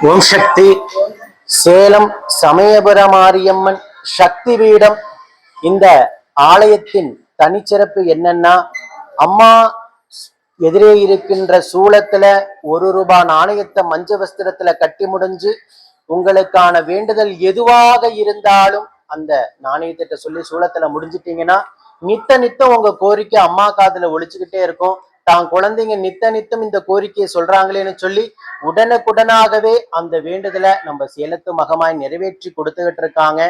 ஓம் சக்தி. சேலம் சமயபுர மாரியம்மன் சக்தி பீடம். இந்த ஆலயத்தின் தனிச்சிறப்பு என்னன்னா, அம்மா எதிரே இருக்கின்ற சூளத்துல ₹1 நாணயத்தை மஞ்ச வஸ்திரத்துல கட்டி முடிஞ்சு உங்களுக்கான வேண்டுதல் எதுவாக இருந்தாலும் அந்த நாணயத்திட்ட சொல்லி சூளத்துல முடிஞ்சிட்டீங்கன்னா நித்தம் உங்க கோரிக்கை அம்மா காதுல ஒழிச்சுக்கிட்டே இருக்கும். தான் குழந்தைங்க நித்தம் இந்த கோரிக்கையை சொல்றாங்களேன்னு சொல்லி உடனுக்குடனாகவே அந்த வேண்டுதலை நம்ம சேலத்து மகமாய் நிறைவேற்றி கொடுத்துக்கிட்டு இருக்காங்க.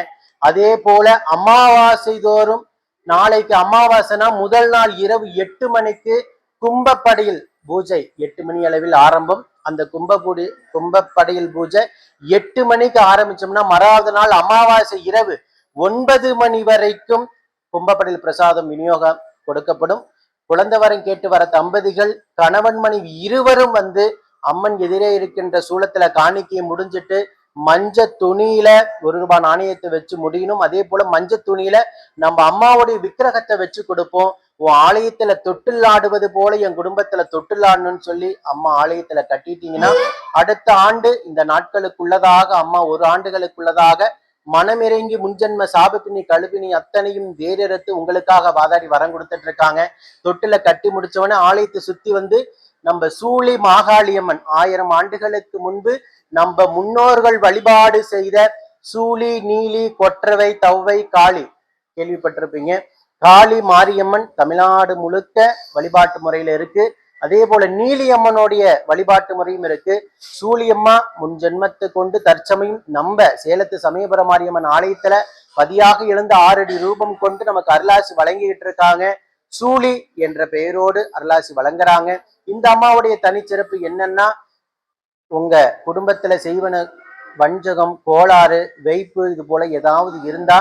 அதே போல அமாவாசை தோறும், நாளைக்கு அமாவாசைனா முதல் நாள் இரவு 8 மணிக்கு கும்பப்படையில் பூஜை 8 மணி அளவில் ஆரம்பம். அந்த கும்பப்படையில் பூஜை 8 மணிக்கு ஆரம்பிச்சோம்னா மறாவது நாள் அமாவாசை இரவு 9 மணி வரைக்கும் கும்பப்படையில் பிரசாதம் விநியோகம் கொடுக்கப்படும். குழந்தை வரம் கேட்டு வர தம்பதிகள் கணவன் மனைவி இருவரும் வந்து அம்மன் எதிரே இருக்கின்ற சூளத்துல காணிக்கையை முடிஞ்சிட்டு மஞ்ச துணியில ₹1 நாணயத்தை வச்சு முடியணும். அதே போல மஞ்ச துணியில நம்ம அம்மாவுடைய விக்கிரகத்தை வச்சு கொடுப்போம். உன் ஆலயத்துல தொட்டில் ஆடுவது போல என் குடும்பத்துல தொட்டில் ஆடணும்னு சொல்லி அம்மா ஆலயத்துல கட்டிட்டீங்கன்னா அடுத்த ஆண்டு இந்த நாட்களுக்குள்ளதாக அம்மா 1 ஆண்டுகளுக்குள்ளதாக மனமிறங்கி முன்ஜென்ம சாபப்பினி கழுப்பினி அத்தனையும் வேறறுத்து உங்களுக்காக வாதாடி வரம் கொடுத்துட்டு இருக்காங்க. தொட்டில கட்டி முடிச்சவன ஆலயத்தை சுத்தி வந்து நம்ம சூளி மாகாளியம்மன் 1000 ஆண்டுகளுக்கு முன்பு நம்ம முன்னோர்கள் வழிபாடு செய்த சூளி, நீலி, கொற்றவை, தவ்வை, காளி கேள்விப்பட்டிருப்பீங்க. காளி மாரியம்மன் தமிழ்நாடு முழுக்க வழிபாட்டு முறையில இருக்கு. அதே போல நீலி அம்மனுடைய வழிபாட்டு முறையும் இருக்கு. சூழியம்மா முன் ஜென்மத்தை கொண்டு தற்சமயம் நம்ம சேலத்து சமயபுர மாரியம்மன் ஆலயத்துல பதியாக எழுந்த 6 அடி ரூபம் கொண்டு நமக்கு அருளாசி வழங்கிட்டு இருக்காங்க. சூழி என்ற பெயரோடு அருளாசி வழங்குறாங்க. இந்த அம்மாவுடைய தனிச்சிறப்பு என்னன்னா, உங்க குடும்பத்துல செய்வன வஞ்சகம், கோளாறு, வைப்பு இது போல ஏதாவது இருந்தா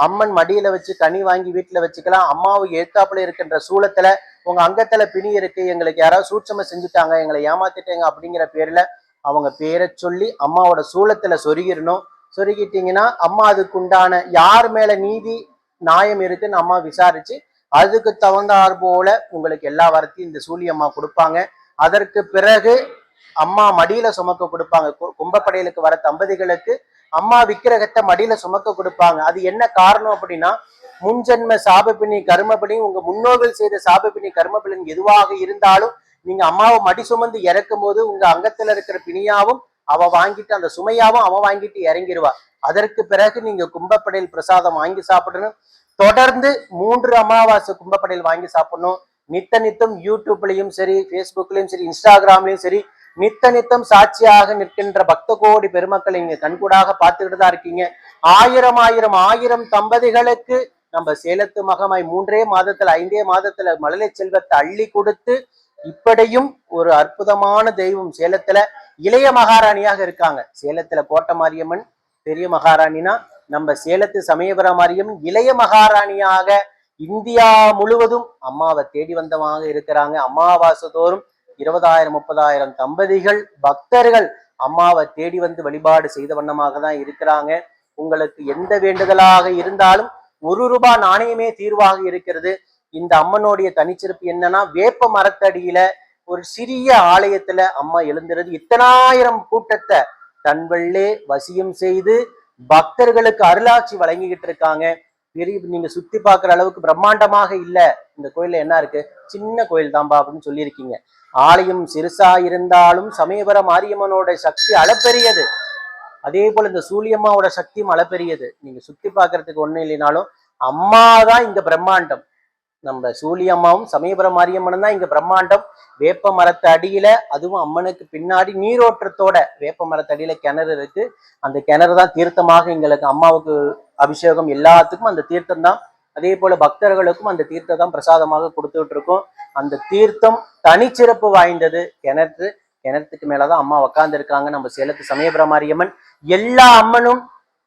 அம்மன் மடியில வச்சு கனி வாங்கி வீட்டுல வச்சுக்கலாம். அம்மாவுக்கு ஏத்தாப்புல இருக்கின்ற சூளத்துல உங்க அங்கத்துல பிணி இருக்கு, எங்களுக்கு யாராவது சூட்சமா செஞ்சுட்டாங்க, எங்களை ஏமாத்திட்டாங்க அப்படிங்கிற பேர்ல அவங்க பேரை சொல்லி அம்மாவோட சூளத்துல சொருகிடணும். சொருகிட்டீங்கன்னா அம்மா அதுக்கு உண்டான யார் மேல நீதி நியாயம் இருக்குன்னு அம்மா விசாரிச்சு அதுக்கு தகுந்தாற் போல உங்களுக்கு எல்லா வரத்தையும் இந்த சூழியம்மா கொடுப்பாங்க. அதற்கு பிறகு அம்மா மடியில சுமக்க கொடுப்பாங்க. கும்பப்படையிலுக்கு வர தம்பதிகளுக்கு அம்மா விக்கிரகத்தை மடியில சுமக்க கொடுப்பாங்க. அது என்ன காரணம் அப்படின்னா, முன்ஜென்ம சாபப்பினி கர்மப்பினி, உங்க முன்னோர்கள் செய்த சாபப்பினி கர்மப்பினி எதுவாக இருந்தாலும் நீங்க அம்மாவை மடி சுமந்து இறக்கும் போது உங்க அங்கத்துல இருக்கிற பிணியாவும் அவ வாங்கிட்டு அந்த சுமையாவும் அவ வாங்கிட்டு இறங்கிடுவா. அதற்கு பிறகு நீங்க கும்பப்படையில் பிரசாதம் வாங்கி சாப்பிடணும். தொடர்ந்து 3 அமாவாசை கும்பப்படையில் வாங்கி சாப்பிடணும். நித்தம் யூடியூப்லயும் சரி, பேஸ்புக்லயும் சரி, இன்ஸ்டாகிராம்லயும் சரி நித்தம் சாட்சியாக நிற்கின்ற பக்த கோடி பெருமக்கள் இங்க கண்கூடாக பார்த்துக்கிட்டு தான் இருக்கீங்க. ஆயிரம் தம்பதிகளுக்கு நம்ம சேலத்து மகமாய் 3 மாதத்துல 5 மாதத்துல மழலை செல்வத்தை அள்ளி கொடுத்து இப்படியும் ஒரு அற்புதமான தெய்வம் சேலத்துல இளைய மகாராணியாக இருக்காங்க. சேலத்துல கோட்டை மாரியம்மன் பெரிய மகாராணினா நம்ம சேலத்து சமயபுர மாரியம்மன் இளைய மகாராணியாக இந்தியா முழுவதும் அம்மாவை தேடி வந்தவங்க இருக்கிறாங்க. அமாவாசை தோறும் 20,000 30,000 தம்பதிகள் பக்தர்கள் அம்மாவை தேடி வந்து வழிபாடு செய்த வண்ணமாக தான் இருக்கிறாங்க. உங்களுக்கு எந்த வேண்டுதலாக இருந்தாலும் ₹1 நாணயமே தீர்வாக இருக்கிறது. இந்த அம்மனுடைய தனிச்சிறப்பு என்னன்னா, வேப்ப மரத்தடியில ஒரு சிறிய ஆலயத்துல அம்மா எழுந்துறது இத்தனாயிரம் கூட்டத்தை தன்வள்ளே வசியம் செய்து பக்தர்களுக்கு அருளாட்சி வழங்கிக்கிட்டு இருக்காங்க. பெரிய நீங்க சுத்தி பார்க்குற அளவுக்கு பிரம்மாண்டமாக இல்ல. இந்த கோயில்ல என்ன இருக்கு, சின்ன கோயில் தான்பா அப்படின்னு சொல்லியிருக்கீங்க. ஆலயம் சிறுசா இருந்தாலும் சமயபுர மாரியம்மனோட சக்தி அளப்பெரியது. அதே போல இந்த சூழியம்மாவோட சக்தியும் அளப்பெரியது. நீங்க சுத்தி பார்க்கறதுக்கு ஒண்ணும் இல்லைனாலும் அம்மாதான் இங்க பிரம்மாண்டம். நம்ம சூழியம்மாவும் சமயபுர மாரியம்மனும் தான் இங்க பிரம்மாண்டம். வேப்ப மரத்து அடியில, அதுவும் அம்மனுக்கு பின்னாடி நீரோற்றத்தோட வேப்ப மரத்து அடியில கிணறு இருக்கு. அந்த கிணறு தான் தீர்த்தமாக எங்களுக்கு அம்மாவுக்கு அபிஷேகம் எல்லாத்துக்கும் அந்த தீர்த்தம் தான். அதே போல பக்தர்களுக்கும் அந்த தீர்த்தம் தான் பிரசாதமாக கொடுத்துட்டு இருக்கோம். அந்த தீர்த்தம் தனிச்சிறப்பு வாய்ந்தது. கிணத்துக்கு மேலதான் அம்மா உக்காந்து இருக்காங்க. நம்ம சேலத்து சமயபுர மாரியம்மன் எல்லா அம்மனும்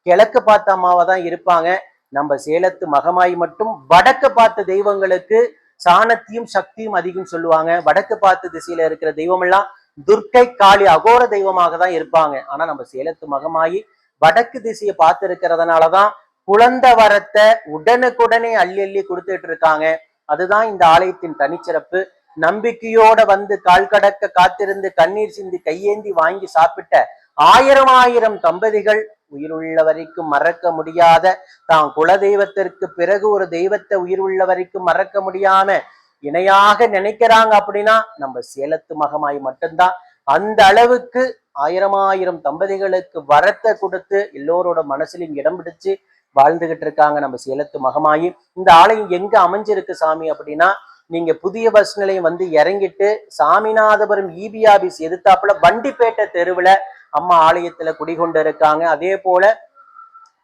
கிழக்கு பார்த்த அம்மாவா தான் இருப்பாங்க. நம்ம சேலத்து மகமாய் மட்டும் வடக்கு பார்த்த தெய்வங்களுக்கு சாணத்தியும் சக்தியும் அதிகம் சொல்லுவாங்க. வடக்கு பார்த்த திசையில இருக்கிற தெய்வம் எல்லாம் துர்க்கை, காளி, அகோர தெய்வமாக தான் இருப்பாங்க. ஆனா நம்ம சேலத்து மகமாயி வடக்கு திசையை பார்த்து இருக்கிறதுனாலதான் குழந்தை வரத்தை உடனுக்குடனே அள்ளி கொடுத்துட்டு இருக்காங்க. அதுதான் இந்த ஆலயத்தின் தனிச்சிறப்பு. நம்பிக்கையோட வந்து கால் கடக்க காத்திருந்து கண்ணீர் சிந்தி கையேந்தி வாங்கி சாப்பிட்ட ஆயிரம் ஆயிரம் தம்பதிகள் உயிருள்ள வரைக்கும் மறக்க முடியாத, தான் குல தெய்வத்திற்கு பிறகு ஒரு தெய்வத்தை உயிருள்ள வரைக்கும் மறக்க முடியாம இணையாக நினைக்கிறாங்க அப்படின்னா நம்ம சேலத்து மகமாய் மட்டும்தான். அந்த அளவுக்கு ஆயிரம் ஆயிரம் தம்பதிகளுக்கு வரத்தை கொடுத்து எல்லோரோட மனசுலையும் இடம் பிடிச்சு வாழ்ந்துகிட்டு இருக்காங்க நம்ம சேலத்து மகமாயி. இந்த ஆலயம் எங்க அமைஞ்சிருக்கு சாமி அப்படின்னா, நீங்க புதிய பஸ் நிலையம் வந்து இறங்கிட்டு சாமிநாதபுரம் இபி ஆபீஸ் எதிர்த்தாப்புல வண்டிப்பேட்டை தெருவுல அம்மா ஆலயத்துல குடிகொண்டு இருக்காங்க. அதே போல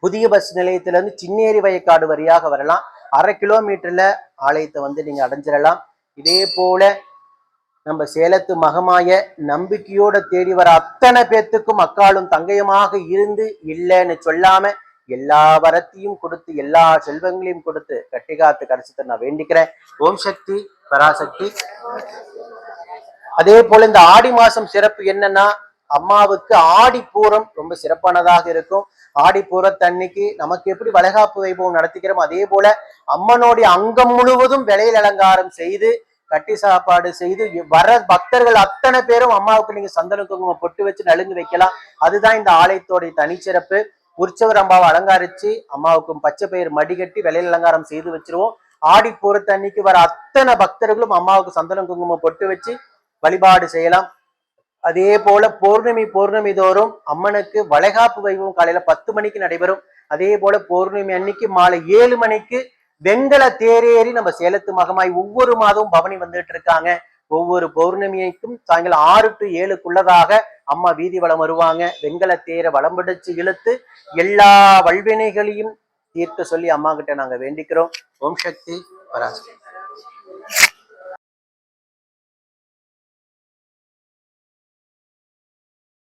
புதிய பஸ் நிலையத்துல இருந்து சின்னேரி வயக்காடு வழியாக வரலாம். 1/2 கிலோமீட்டர்ல ஆலயத்தை வந்து நீங்க அடைஞ்சிடலாம். இதே போல நம்ம சேலத்து மகமாய நம்பிக்கையோட தேடி வர அத்தனை பேத்துக்கும் அக்காலும் தங்கையுமாக இருந்து இல்லைன்னு சொல்லாம எல்லா வரத்தையும் கொடுத்து எல்லா செல்வங்களையும் கொடுத்து கட்டி காத்து கடைசித்த நான் வேண்டிக்கிறேன். ஓம் சக்தி பராசக்தி. அதே போல இந்த ஆடி மாசம் சிறப்பு என்னன்னா, அம்மாவுக்கு ஆடி பூரம் ரொம்ப சிறப்பானதாக இருக்கும். ஆடி பூரத்தன்னைக்கு நமக்கு எப்படி வளைகாப்பு வைபவம் நடத்திக்கிறோம், அதே போல அம்மனுடைய அங்கம் முழுவதும் விலையில் அலங்காரம் செய்து கட்டி சாப்பாடு செய்து வர பக்தர்கள் அத்தனை பேரும் அம்மாவுக்கு நீங்க சந்தன குங்குமம் பொட்டு வச்சு நலுங்கு வைக்கலாம். அதுதான் இந்த ஆலயத்தோடைய தனிச்சிறப்பு. உற்சவர் அம்மாவை அலங்காரிச்சு அம்மாவுக்கும் பச்சை பயிர் மடிகட்டி விலையில் அலங்காரம் செய்து வச்சிருவோம். ஆடி பூரத்தன்னைக்கு வர அத்தனை பக்தர்களும் அம்மாவுக்கு சந்தன குங்குமம் பொட்டு வச்சு வழிபாடு செய்யலாம். அதே போல பௌர்ணமி தோறும் அம்மனுக்கு வளைகாப்பு வைபவம் காலையில 10 மணிக்கு நடைபெறும். அதே போல பௌர்ணமி அன்னைக்கு மாலை 7 மணிக்கு வெங்கல தேரேறி நம்ம சேலத்து மகமாய் ஒவ்வொரு மாதமும் பவனி வந்துட்டு இருக்காங்க. ஒவ்வொரு பௌர்ணமிக்கும் சாயங்காலம் 6 to 7க்குள்ளதாக அம்மா வீதி வலம் வருவாங்க. வெங்கல தேரை வலம் பிடிச்சு இழுத்து எல்லா வல்வினைகளையும் தீர்க்க சொல்லி அம்மா கிட்ட நாங்க வேண்டிக்கிறோம். ஓம் சக்தி பராசக்தி.